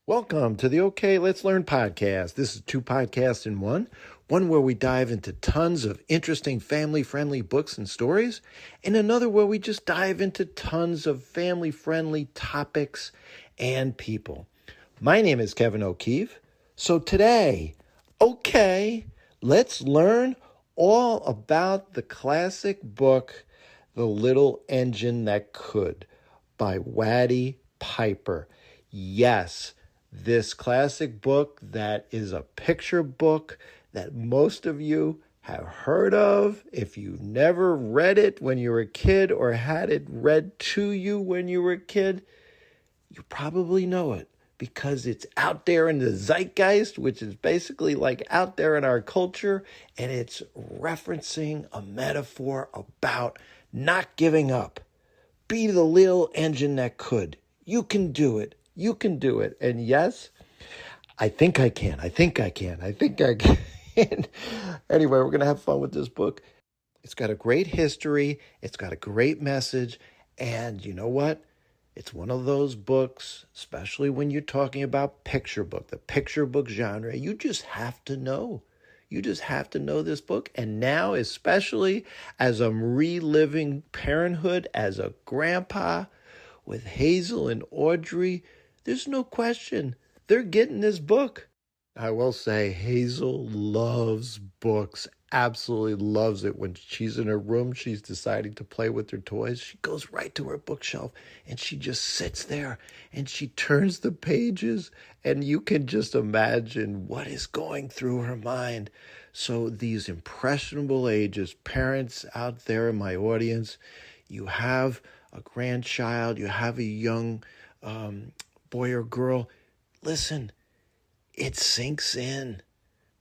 Welcome to the OK, Let's Learn podcast. This is two podcasts in one. One where we dive into tons of interesting family-friendly books and stories, and another where we just dive into tons of family-friendly topics and people. My name is Kevin O'Keefe. So today, okay, let's learn all about the classic book, The Little Engine That Could, by Watty Piper. Yes, this classic book that is a picture book that most of you have heard of. If you've never read it when you were a kid or had it read to you when you were a kid, you probably know it because it's out there in the zeitgeist, which is basically like out there in our culture, and it's referencing a metaphor about not giving up. Be the little engine that could. You can do it. You can do it. And yes, I think I can. Anyway, we're going to have fun with this book. It's got a great history. It's got a great message. And you know what? It's one of those books, especially when you're talking about picture book, the picture book genre, you just have to know. You just have to know this book. And now, especially as I'm reliving parenthood as a grandpa with Hazel and Audrey, there's no question they're getting this book. I will say Hazel loves books, absolutely loves it. When she's in her room, she's deciding to play with her toys. She goes right to her bookshelf and she just sits there and she turns the pages, and you can just imagine what is going through her mind. So these impressionable ages, parents out there in my audience, you have a grandchild, you have a young boy or girl, listen, it sinks in.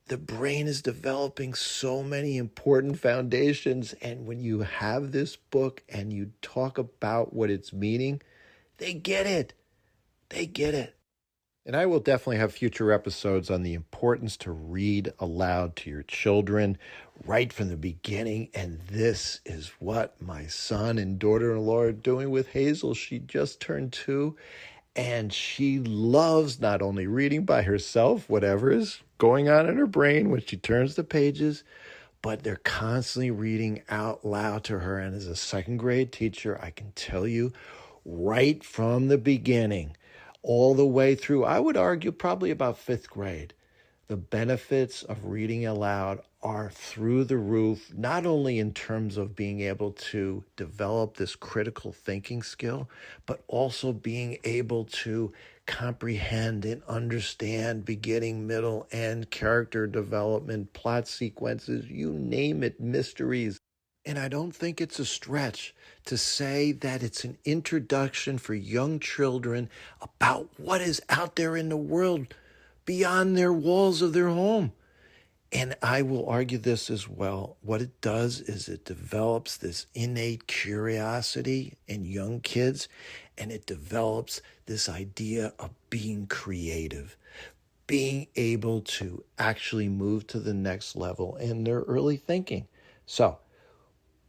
The brain is developing so many important foundations, and when you have this book and you talk about what it's meaning, they get it. They get it. And I will definitely have future episodes on the importance to read aloud to your children right from the beginning. And this is what my son and daughter-in-law are doing with Hazel. She just turned 2. And she loves not only reading by herself, whatever is going on in her brain when she turns the pages, but they're constantly reading out loud to her. And as a second grade teacher, I can tell you right from the beginning, all the way through, I would argue probably about 5th grade, the benefits of reading aloud are through the roof, not only in terms of being able to develop this critical thinking skill, but also being able to comprehend and understand beginning, middle, end, character development, plot sequences, you name it, mysteries. And I don't think it's a stretch to say that it's an introduction for young children about what is out there in the world beyond their walls of their home. And I will argue this as well. What it does is it develops this innate curiosity in young kids, and it develops this idea of being creative, being able to actually move to the next level in their early thinking. So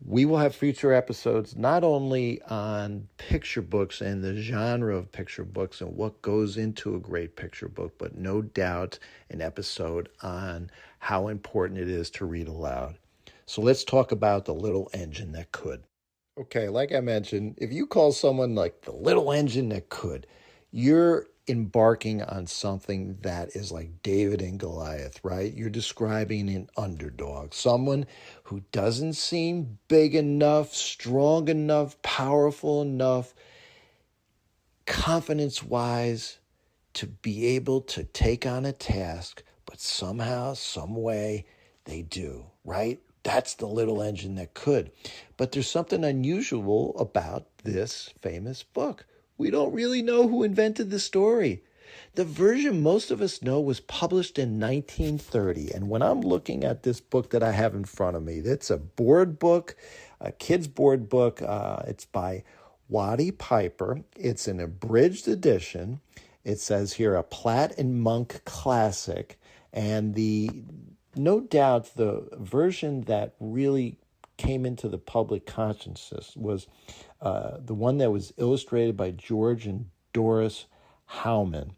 we will have future episodes not only on picture books and the genre of picture books and what goes into a great picture book, but no doubt an episode on how important it is to read aloud. So let's talk about The Little Engine That Could. Okay, like I mentioned, if you call someone like The Little Engine That Could, you're embarking on something that is like David and Goliath, right? You're describing an underdog, someone who doesn't seem big enough, strong enough, powerful enough, confidence-wise to be able to take on a task, but somehow, some way, they do, right? That's the little engine that could. But there's something unusual about this famous book. We don't really know who invented the story. The version most of us know was published in 1930. And when I'm looking at this book that I have in front of me, it's a board book, a kid's board book. It's by Watty Piper. It's an abridged edition. It says here, a Platt and Monk classic. And no doubt the version that really came into the public consciousness was the one that was illustrated by George and Doris Howman.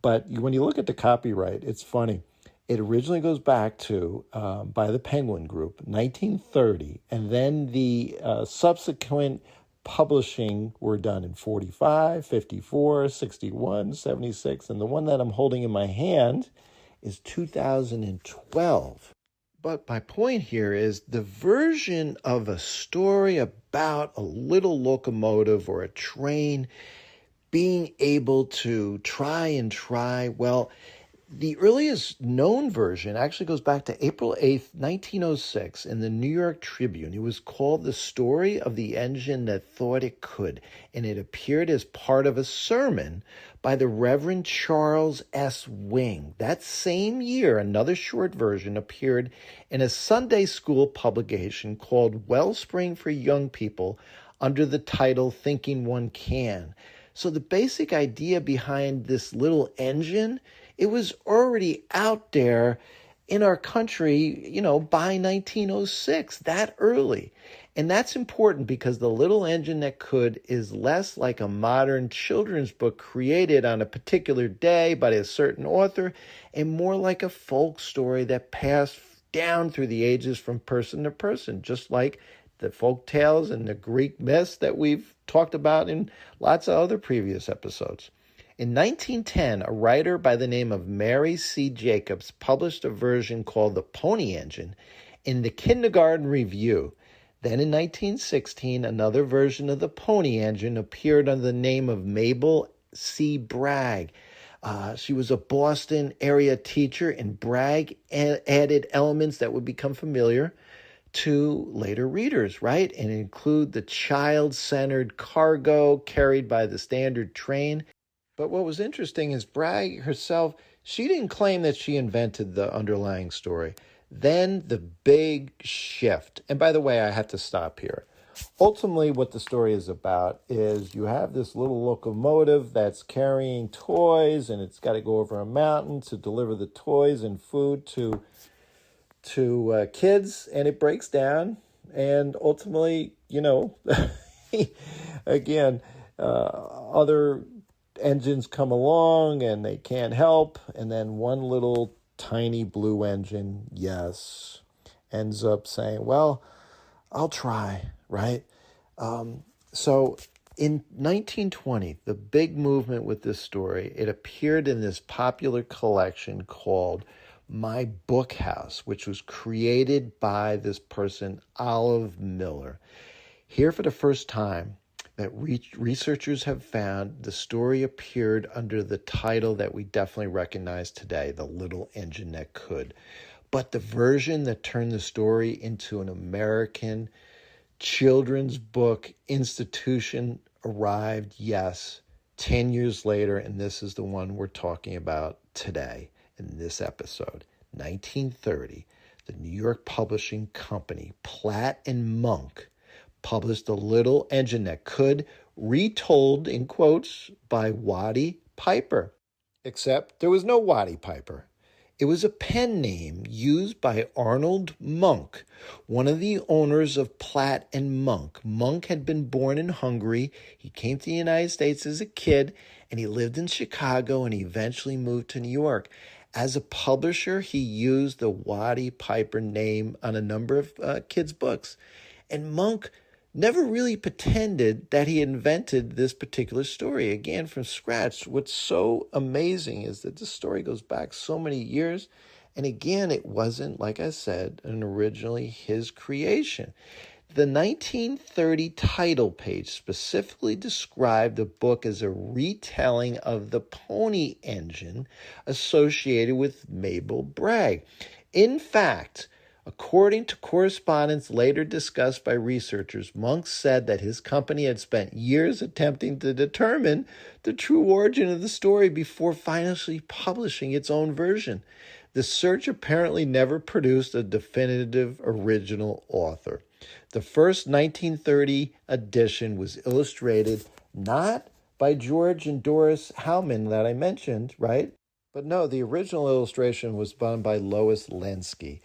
But when you look at the copyright, it's funny. It originally goes back to, by the Penguin Group, 1930, and then the subsequent publishing were done in 45, 54, 61, 76, and the one that I'm holding in my hand is 2012. But my point here is the version of a story about a little locomotive or a train being able to try, well, the earliest known version actually goes back to April 8th, 1906 in the New York Tribune. It was called The Story of the Engine That Thought It Could, and it appeared as part of a sermon by the Reverend Charles S. Wing. That same year, another short version appeared in a Sunday school publication called Wellspring for Young People under the title Thinking One Can. So the basic idea behind this little engine, it was already out there in our country, by 1906, that early. And that's important because The Little Engine That Could is less like a modern children's book created on a particular day by a certain author and more like a folk story that passed down through the ages from person to person, just like the folk tales and the Greek myths that we've talked about in lots of other previous episodes. In 1910, a writer by the name of Mary C. Jacobs published a version called The Pony Engine in the Kindergarten Review. Then in 1916, another version of The Pony Engine appeared under the name of Mabel C. Bragg. She was a Boston area teacher, and Bragg added elements that would become familiar to later readers, right? And include the child-centered cargo carried by the standard train. But what was interesting is Bragg herself, she didn't claim that she invented the underlying story. Then the big shift. And by the way, I have to stop here. Ultimately, what the story is about is you have this little locomotive that's carrying toys, and it's got to go over a mountain to deliver the toys and food to kids, and it breaks down. And ultimately, again, other engines come along and they can't help, and then one little tiny blue engine, yes, ends up saying, well, I'll try, right? So in 1920, the big movement with this story, it appeared in this popular collection called My Book House, which was created by this person, Olive Miller. Here for the first time, that researchers have found the story appeared under the title that we definitely recognize today, The Little Engine That Could. But the version that turned the story into an American children's book institution arrived, yes, 10 years later, and this is the one we're talking about today in this episode. 1930, the New York Publishing Company, Platt and Munk, published The Little Engine That Could, retold, in quotes, by Watty Piper. Except there was no Watty Piper. It was a pen name used by Arnold Munk, one of the owners of Platt and Munk. Munk had been born in Hungary. He came to the United States as a kid, and he lived in Chicago, and he eventually moved to New York. As a publisher, he used the Watty Piper name on a number of kids' books. And Munk never really pretended that he invented this particular story, again, from scratch. What's so amazing is that this story goes back so many years. And again, it wasn't, like I said, originally his creation. The 1930 title page specifically described the book as a retelling of the Pony Engine associated with Mabel Bragg. In fact, according to correspondence later discussed by researchers, Munk said that his company had spent years attempting to determine the true origin of the story before finally publishing its own version. The search apparently never produced a definitive original author. The first 1930 edition was illustrated not by George and Doris Howman that I mentioned, right? But no, the original illustration was done by Lois Lenski.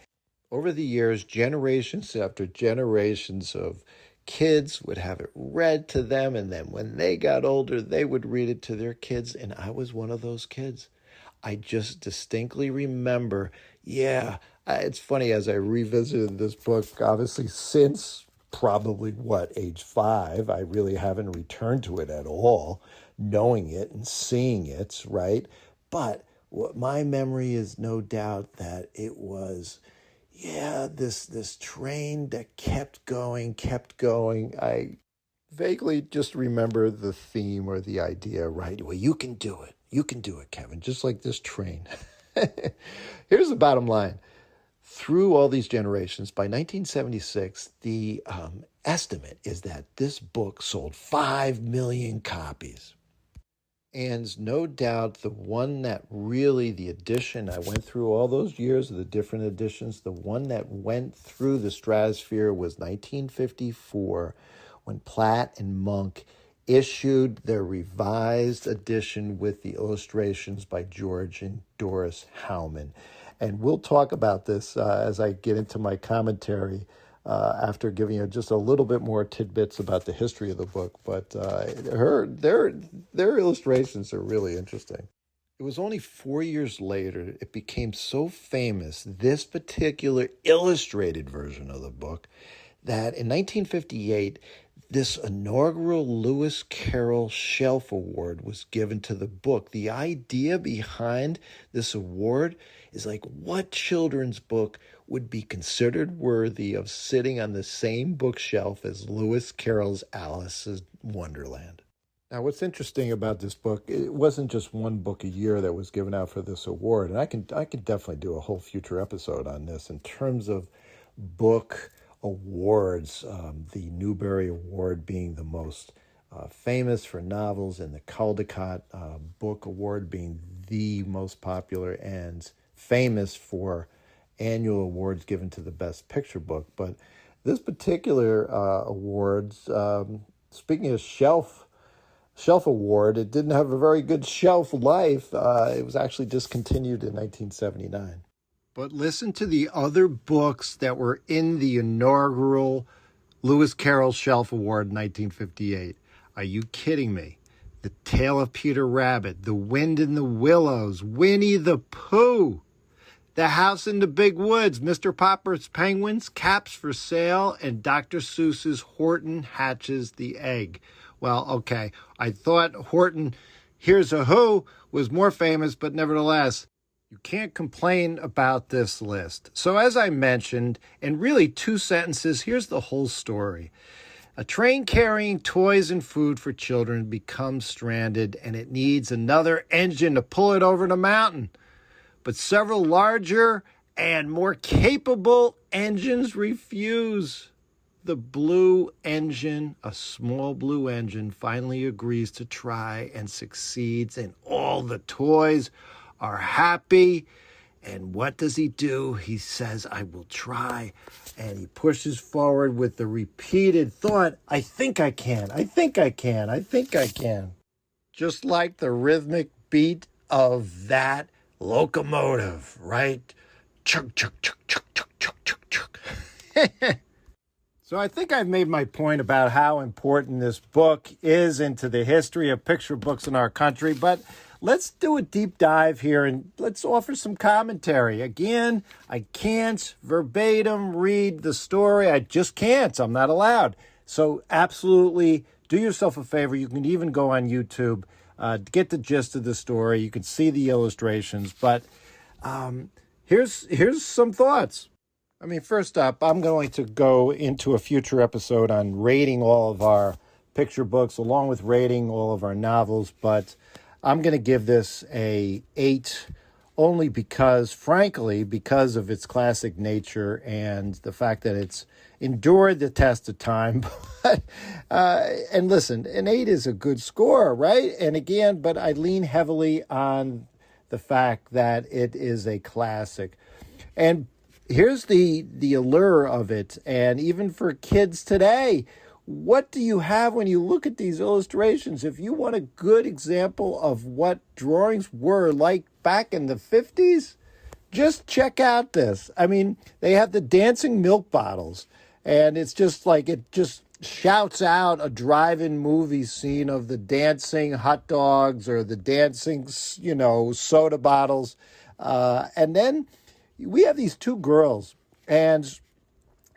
Over the years, generations after generations of kids would have it read to them, and then when they got older, they would read it to their kids, and I was one of those kids. I just distinctly remember, it's funny as I revisited this book, obviously since probably age 5, I really haven't returned to it at all, knowing it and seeing it, right? But what my memory is no doubt that it was, this train that kept going, kept going. I vaguely just remember the theme or the idea, right? Well, you can do it. You can do it, Kevin, just like this train. Here's the bottom line. Through all these generations, by 1976, the estimate is that this book sold 5 million copies. And no doubt the edition, I went through all those years of the different editions, the one that went through the stratosphere was 1954, when Platt and Monk issued their revised edition with the illustrations by George and Doris Howman. And we'll talk about this as I get into my commentary after giving you just a little bit more tidbits about the history of the book. But their illustrations are really interesting. It was only 4 years later it became so famous, this particular illustrated version of the book, that in 1958, this inaugural Lewis Carroll Shelf Award was given to the book. The idea behind this award is like, what children's book would be considered worthy of sitting on the same bookshelf as Lewis Carroll's Alice in Wonderland? Now, what's interesting about this book, it wasn't just one book a year that was given out for this award. And I can definitely do a whole future episode on this in terms of book awards, the Newbery Award being the most famous for novels, and the Caldecott Book Award being the most popular and famous for annual awards given to the best picture book. But this particular awards, speaking of shelf award, it didn't have a very good shelf life. It was actually discontinued in 1979. But listen to the other books that were in the inaugural Lewis Carroll Shelf Award in 1958. Are you kidding me? The Tale of Peter Rabbit, The Wind in the Willows, Winnie the Pooh, The House in the Big Woods, Mr. Popper's Penguins, Caps for Sale, and Dr. Seuss's Horton Hatches the Egg. Well, okay, I thought Horton Here's a Who was more famous, but nevertheless, you can't complain about this list. So as I mentioned, in really 2 sentences, here's the whole story. A train carrying toys and food for children becomes stranded, and it needs another engine to pull it over the mountain. But several larger and more capable engines refuse. The blue engine, a small blue engine, finally agrees to try and succeeds, and all the toys are happy. And what does he do? He says, I will try. And he pushes forward with the repeated thought, I think I can, I think I can, I think I can. Just like the rhythmic beat of that locomotive, right? Chug, chug, chug, chug, chug, chug, chug, chug. So I think I've made my point about how important this book is into the history of picture books in our country, but let's do a deep dive here and let's offer some commentary. Again, I can't verbatim read the story. I just can't. I'm not allowed. So absolutely do yourself a favor. You can even go on YouTube, get the gist of the story. You can see the illustrations, but here's some thoughts. I mean, first up, I'm going to go into a future episode on rating all of our picture books along with rating all of our novels, but I'm going to give this a 8 only because, frankly, because of but classic nature and the fact that it's endured the test of time. And listen, an 8 is a good score, right? And again, but I lean heavily on the fact that it is a classic. And here's the allure of it. And even for kids today, what do you have when you look at these illustrations? If you want a good example of what drawings were like back in the 50s, just check out this. I mean, they have the dancing milk bottles, and it's just like, it just shouts out a drive-in movie scene of the dancing hot dogs or the dancing, soda bottles. And then we have these two girls, and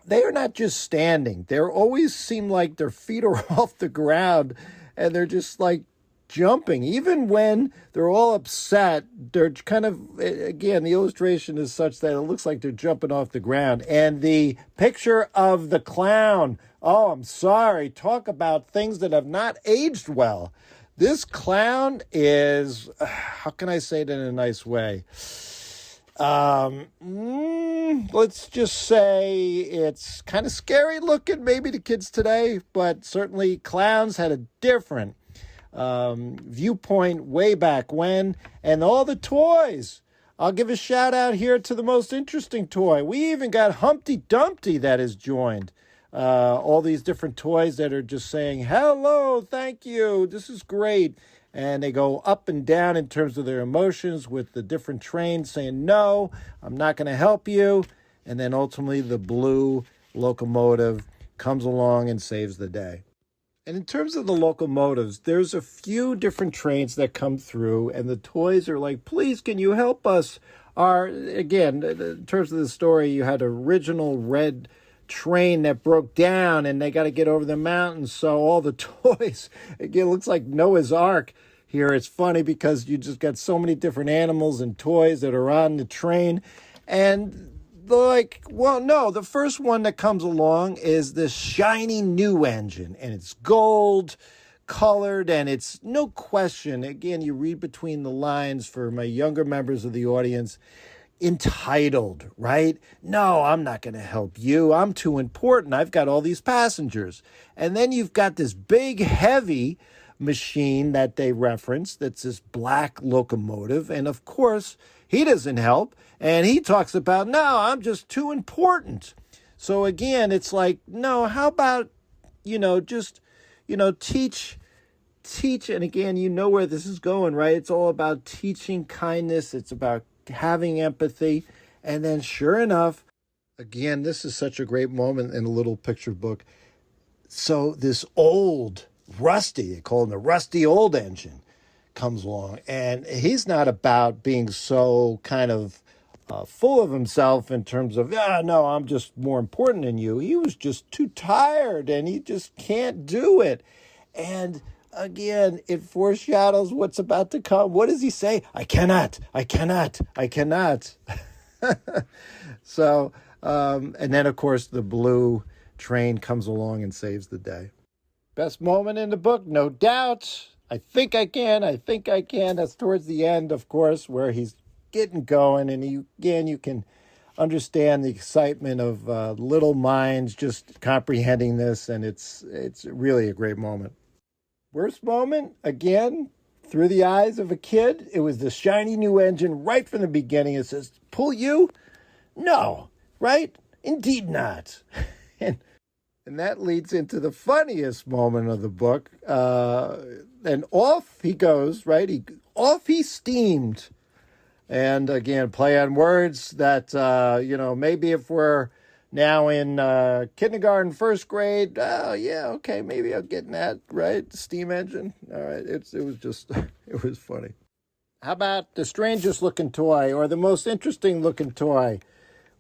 they are not just standing. They always seem like their feet are off the ground, and they're just like jumping. Even when they're all upset, they're kind of, again, the illustration is such that it looks like they're jumping off the ground. And the picture of the clown, oh, I'm sorry, talk about things that have not aged well. This clown is, how can I say it in a nice way? Let's just say it's kind of scary looking, maybe to kids today, but certainly clowns had a different viewpoint way back when, and all the toys. I'll give a shout out here to the most interesting toy. We even got Humpty Dumpty that has joined. All these different toys that are just saying, hello, thank you, this is great. And they go up and down in terms of their emotions with the different trains saying, no, I'm not going to help you. And then ultimately the blue locomotive comes along and saves the day. And in terms of the locomotives, there's a few different trains that come through, and the toys are like, please, can you help us? Again, in terms of the story, you had an original red train that broke down, and they got to get over the mountains. So all the toys, again, it looks like Noah's Ark here. It's funny because you just got so many different animals and toys that are on the train. And like, well, no, the first one that comes along is this shiny new engine, and it's gold colored, and it's no question, again, you read between the lines for my younger members of the audience, entitled, right? No, I'm not going to help you. I'm too important. I've got all these passengers. And then you've got this big, heavy machine that they reference that's this black locomotive. And of course, he doesn't help. And he talks about, no, I'm just too important. So again, it's like, no, how about, just, teach. And again, you know where this is going, right? It's all about teaching kindness. It's about having empathy. And then sure enough, again, this is such a great moment in a little picture book. So this old, rusty, they call him the rusty old engine, comes along. And he's not about being so kind of full of himself in terms of, no, I'm just more important than you. He was just too tired and he just can't do it. And again, it foreshadows what's about to come. What does he say? I cannot. So, and then, of course, the blue train comes along and saves the day. Best moment in the book, no doubt. I think I can. That's towards the end, of course, where he's getting going. And you can understand the excitement of little minds just comprehending this. And it's really a great moment. Worst moment, again, through the eyes of a kid, it was the shiny new engine right from the beginning. It says, pull you? No, right? Indeed not. And that leads into the funniest moment of the book. And off he goes, right? Off he steamed. And again, play on words that, maybe if we're now in kindergarten, first grade, oh, yeah, okay, maybe I'm getting that, right? Steam engine. All right, it was funny. How about the strangest looking toy or the most interesting looking toy?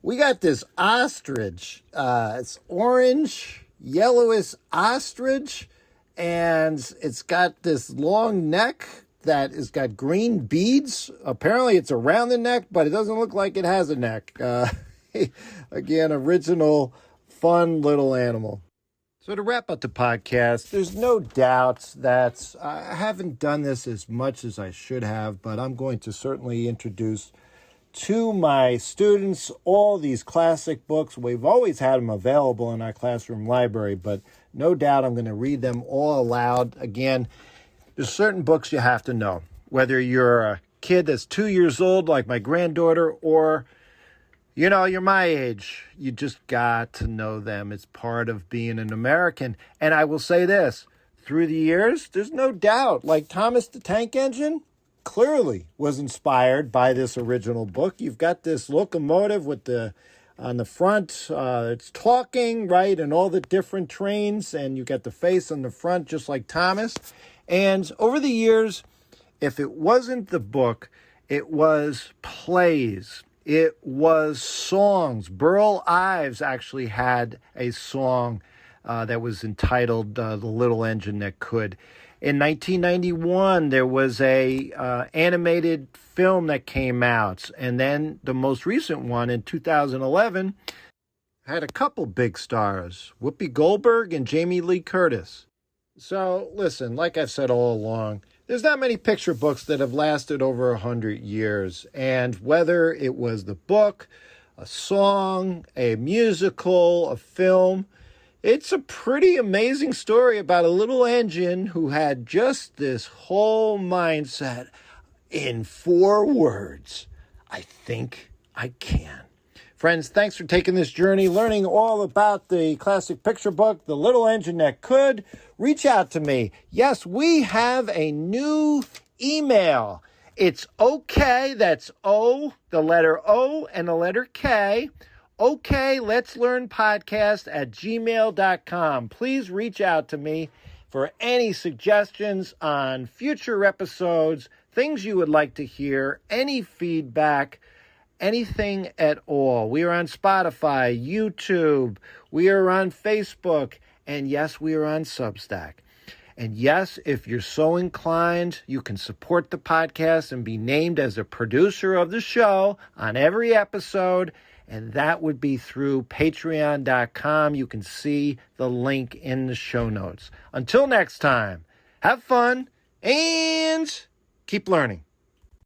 We got this ostrich. It's orange, yellowish ostrich, and it's got this long neck that has got green beads. Apparently it's around the neck, but it doesn't look like it has a neck. Again, original, fun little animal. So to wrap up the podcast, there's no doubt that I haven't done this as much as I should have, but I'm going to certainly introduce to my students all these classic books. We've always had them available in our classroom library, but no doubt I'm going to read them all aloud. Again, there's certain books you have to know, whether you're a kid that's 2 years old like my granddaughter or you're my age. You just got to know them. It's part of being an American. And I will say this, through the years, there's no doubt, like Thomas the Tank Engine clearly was inspired by this original book. You've got this locomotive with the On the front, it's talking, right, and all the different trains, and you got the face on the front, just like Thomas. And over the years, if it wasn't the book, it was plays. It was songs. Burl Ives actually had a song that was entitled The Little Engine That Could. In 1991, there was a animated film that came out. And then the most recent one in 2011 had a couple big stars, Whoopi Goldberg and Jamie Lee Curtis. So listen, like I've said all along, there's not many picture books that have lasted over 100 years. And whether it was the book, a song, a musical, a film, it's a pretty amazing story about a little engine who had just this whole mindset. In 4 words, I think I can. Friends, thanks for taking this journey, learning all about the classic picture book, The Little Engine That Could. Reach out to me. Yes, we have a new email. It's okay, that's O, the letter O and the letter K. Okletslearnpodcast@gmail.com. Please reach out to me for any suggestions on future episodes, things you would like to hear, any feedback, anything at all. We are on Spotify, YouTube, we are on Facebook, and yes, we are on Substack. And yes, if you're so inclined, you can support the podcast and be named as a producer of the show on every episode. And that would be through patreon.com. You can see the link in the show notes. Until next time, have fun and keep learning.